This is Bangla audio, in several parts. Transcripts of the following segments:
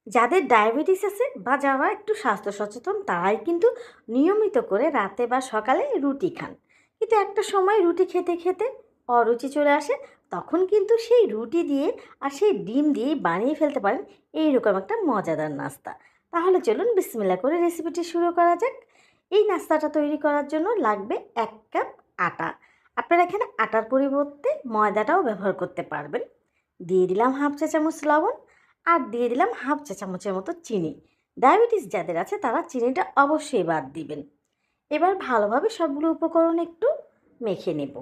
যাদের ডায়াবেটিস আছে বা যারা একটু স্বাস্থ্য সচেতন তারাই কিন্তু নিয়মিত করে রাতে বা সকালে রুটি খান। কিন্তু একটা সময় রুটি খেতে খেতে অরুচি চলে আসে, তখন কিন্তু সেই রুটি দিয়ে আর সেই ডিম দিয়ে বানিয়ে ফেলতে পারেন এইরকম একটা মজাদার নাস্তা। তাহলে চলুন বিসমিল্লাহ করে রেসিপিটি শুরু করা যাক। এই নাস্তাটা তৈরি করার জন্য লাগবে 1 কাপ আটা। আপনারা এখানে আটার পরিবর্তে ময়দাটাও ব্যবহার করতে পারবেন। দিয়ে দিলাম হাফ চা চামচ লবণ, আর দিয়ে দিলাম হাফ চা চামচের মতো চিনি। ডায়াবেটিস যাদের আছে তারা চিনিটা অবশ্যই বাদ দিবেন। এবার ভালোভাবে সবগুলো উপকরণ একটু মেখে নেব।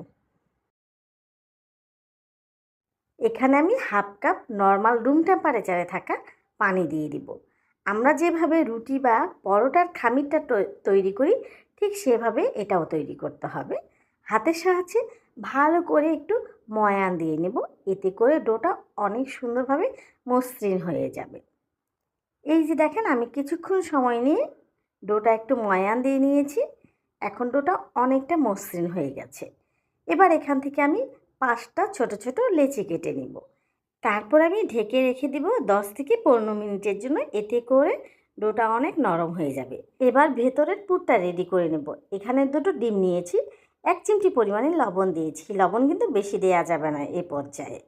এখানে আমি হাফ কাপ নর্মাল রুম টেম্পারেচারে থাকা পানি দিয়ে দিব। আমরা যেভাবে রুটি বা পরোটার খামিরটা তৈরি করি ঠিক সেভাবে এটাও তৈরি করতে হবে। হাতের সাহায্যে ভালো করে একটু ময়ান দিয়ে নেব, এতে করে ডোটা অনেক সুন্দরভাবে মসৃণ হয়ে যাবে। এই যে দেখেন, আমি কিছুক্ষণ সময় নিয়ে ডোটা একটু ময়ান দিয়ে নিয়েছি। এখন ডোটা অনেকটা মসৃণ হয়ে গেছে। এবার এখান থেকে আমি 5টা ছোট ছোট লেচি কেটে নিব। তারপর আমি ঢেকে রেখে দিব 10 থেকে 15 মিনিটের জন্য, এতে করে ডোটা অনেক নরম হয়ে যাবে। এবার ভেতরের পুরটা রেডি করে নেব। এখানে 2টো ডিম নিয়েছি, 1 চিমটি পরিমাণে লবণ দিয়েছি। লবণ কিন্তু বেশি দেওয়া যাবে না এ পর্যায়ে।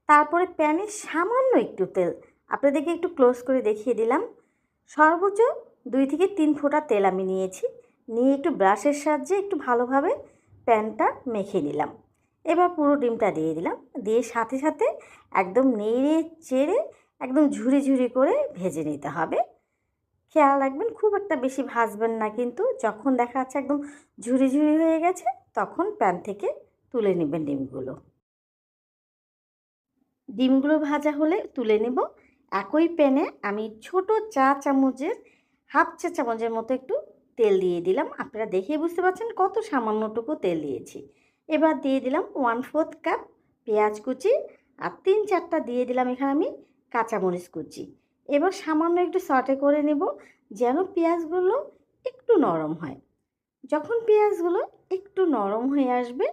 তারপরে প্যানে সামান্য একটু তেল, আপনাদেরকে একটু ক্লোজ করে দেখিয়ে দিলাম। সর্বোচ্চ 2 থেকে 3 ফোঁটা তেল আমি নিয়েছি। নিয়ে একটু ব্রাশের সাহায্যে একটু ভালোভাবে প্যানটা মেখে নিলাম। এবার পুরো ডিমটা দিয়ে দিলাম, দিয়ে সাথে সাথে একদম নেড়ে চেড়ে একদম ঝুরি ঝুরি করে ভেজে নিতে হবে। খেয়াল রাখবেন খুব একটা বেশি ভাজবেন না, কিন্তু যখন দেখা যাচ্ছে একদম ঝুরি ঝুরি হয়ে গেছে তখন প্যান থেকে তুলে নেবেন ডিমগুলো। ডিমগুলো ভাজা হলে তুলে নেব। একই প্যানে আমি ছোট চা চামচের হাফ চা চামচের মতো একটু তেল দিয়ে দিলাম। আপনারা দেখেই বুঝতে পারছেন কত সামান্যটুকু তেল দিয়েছি। এবার দিয়ে দিলাম 1/4 কাপ পেঁয়াজ কুচি, আর 3-4টা দিয়ে দিলাম এখানে আমি কাঁচামরিচ কুচি। এবার সামান্য একটু সটে করে নেব যেন পেঁয়াজগুলো একটু নরম হয়। যখন পেঁয়াজগুলো একটু নরম হয়ে আসবে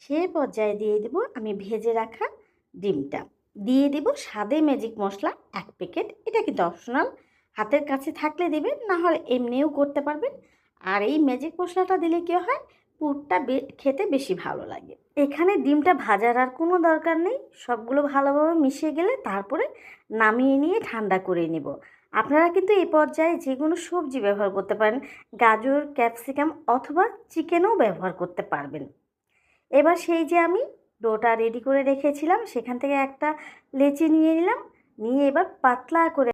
সে পর্যায়ে দিয়ে দেব আমি ভেজে রাখা ডিমটা। দিয়ে দেব স্বাদে ম্যাজিক মশলা 1 প্যাকেট। এটা কিন্তু অপশনাল, হাতের কাছে থাকলে দেবেন, না হলে এমনিও করতে পারবেন। আর এই ম্যাজিক মশলাটা দিলে কী হয়, পুরটা খেতে বেশি ভালো লাগে। এখানে ডিমটা ভাজার আর কোনো দরকার নেই, সবগুলো ভালোভাবে মিশে গেলে তারপরে নামিয়ে নিয়ে ঠান্ডা করে নেব। আপনারা কিন্তু এই পর্যায়ে যে কোনো সবজি ব্যবহার করতে পারেন, গাজর, ক্যাপসিকাম অথবা চিকেনও ব্যবহার করতে পারবেন। এবার সেই যে আমি ডোটা রেডি করে রেখেছিলাম সেখান থেকে একটা লেচি নিয়ে নিলাম, নিয়ে এবার পাতলা করে